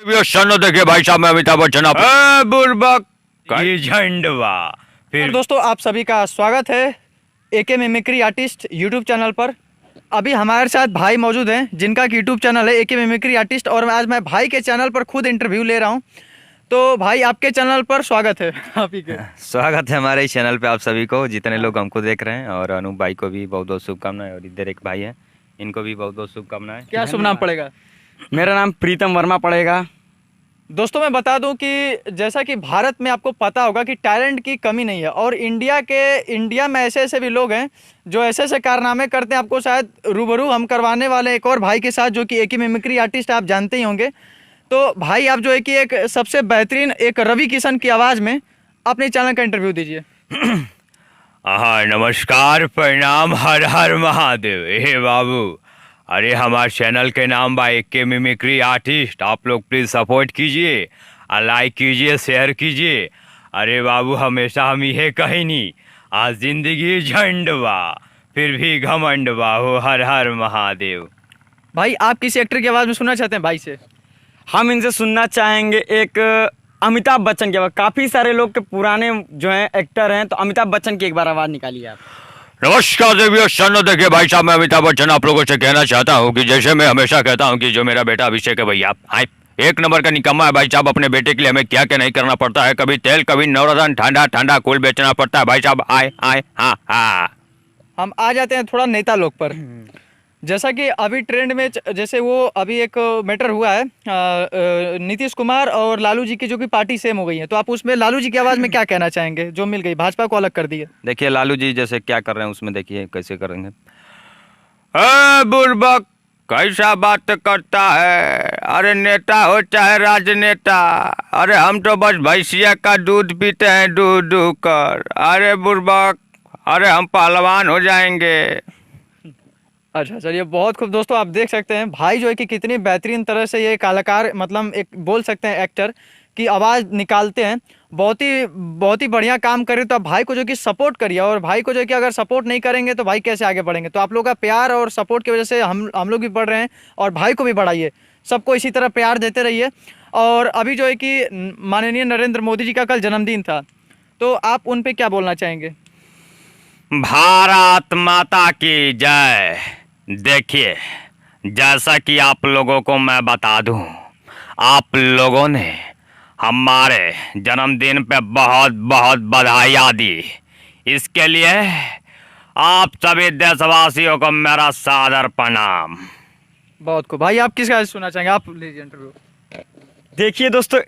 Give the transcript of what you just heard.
देखिए भाई साहब, मैं अमिताभ बच्चन आप बुर्बक ये झंडवा फिर। दोस्तों आप सभी का स्वागत है एके मिमिक्री आर्टिस्ट यूट्यूब चैनल पर। अभी हमारे साथ भाई मौजूद हैं जिनका यूट्यूब चैनल है एके मिमिक्री आर्टिस्ट, और आज मैं भाई के चैनल पर खुद इंटरव्यू ले रहा हूं। तो भाई आपके चैनल पर स्वागत है। आप ही के स्वागत है हमारे इस चैनल पे आप सभी को, जितने लोग हमको देख रहे हैं। और अनूप भाई को भी बहुत बहुत शुभकामनाएं, और इधर एक भाई है, इनको भी बहुत बहुत शुभकामनाएं। क्या शुभ नाम पड़ेगा? मेरा नाम प्रीतम वर्मा पड़ेगा। दोस्तों मैं बता दूं कि जैसा कि भारत में आपको पता होगा कि टैलेंट की कमी नहीं है, और इंडिया में ऐसे ऐसे भी लोग हैं जो ऐसे ऐसे कारनामे करते हैं। आपको शायद रूबरू हम करवाने वाले एक और भाई के साथ, जो कि एक ही मिमिक्री आर्टिस्ट आप जानते ही होंगे। तो भाई आप जो है कि एक सबसे बेहतरीन एक रवि किशन की आवाज़ में अपने चैनल का इंटरव्यू दीजिए। हाँ नमस्कार, प्रणाम, हर हर महादेव। हे बाबू, अरे हमारे चैनल के नाम बा एके मिमिक्री आर्टिस्ट। आप लोग प्लीज़ सपोर्ट कीजिए, लाइक कीजिए, शेयर कीजिए। अरे बाबू, हमेशा हम ये कहीं नहीं, आज जिंदगी झंडवा फिर भी घमंडवा हो, हर हर महादेव। भाई आप किसी एक्टर की आवाज़ में सुनना चाहते हैं भाई से? हम इनसे सुनना चाहेंगे एक अमिताभ बच्चन की आवाज़। काफ़ी सारे लोग के पुराने जो हैं एक्टर हैं, तो अमिताभ बच्चन की एक बार आवाज़ निकालिए आप। नमस्कार देवियों, देखिए भाई साहब, मैं अमिताभ बच्चन आप लोगों से कहना चाहता हूँ कि जैसे मैं हमेशा कहता हूँ कि जो मेरा बेटा अभिषेक है भैया, आए एक नंबर का निकम्मा है भाई साहब। अपने बेटे के लिए हमें क्या क्या नहीं करना पड़ता है, कभी तेल, कभी नवरत्न, ठंडा ठंडा कूल बेचना पड़ता है भाई साहब। आए आए हाँ हाँ। हम आ जाते हैं थोड़ा नेता लोग पर। जैसा कि अभी ट्रेंड में जैसे वो अभी एक मैटर हुआ है, नीतीश कुमार और लालू जी की जो कि पार्टी सेम हो गई है, तो आप उसमें लालू जी की आवाज़ में क्या कहना चाहेंगे जो मिल गई, भाजपा को अलग कर दिया? देखिए लालू जी जैसे क्या कर रहे हैं उसमें देखिए कैसे करेंगे। बुर्बक कैसा बात करता है, अरे नेता हो चाहे राजनेता, अरे हम तो बस भैंसिया का दूध पीते हैं दूध दूध कर। अरे बुर्बक, अरे हम पहलवान हो जाएंगे। अच्छा चलिए, बहुत खूब। दोस्तों आप देख सकते हैं भाई जो है कि कितनी बेहतरीन तरह से ये कलाकार, मतलब एक बोल सकते हैं एक्टर की आवाज़ निकालते हैं। बहुत ही बढ़िया काम करे। तो आप भाई को जो कि सपोर्ट करिए, और भाई को जो कि अगर सपोर्ट नहीं करेंगे तो भाई कैसे आगे बढ़ेंगे? तो आप लोग का प्यार और सपोर्ट की वजह से हम लोग भी बढ़ रहे हैं, और भाई को भी बढ़ाइए। सबको इसी तरह प्यार देते रहिए। और अभी जो है कि माननीय नरेंद्र मोदी जी का कल जन्मदिन था, तो आप उन पर क्या बोलना चाहेंगे? भारत माता की जय। देखिए, जैसा कि आप लोगों को मैं बता दूं, आप लोगों ने हमारे जन्मदिन पे बहुत बहुत बधाइयाँ दी। इसके लिए आप सभी देशवासियों को मेरा सादर प्रणाम। बहुत खूब। भाई आप किसका सुनना चाहेंगे? आप लीजिए इंटरव्यू। देखिए दोस्तों,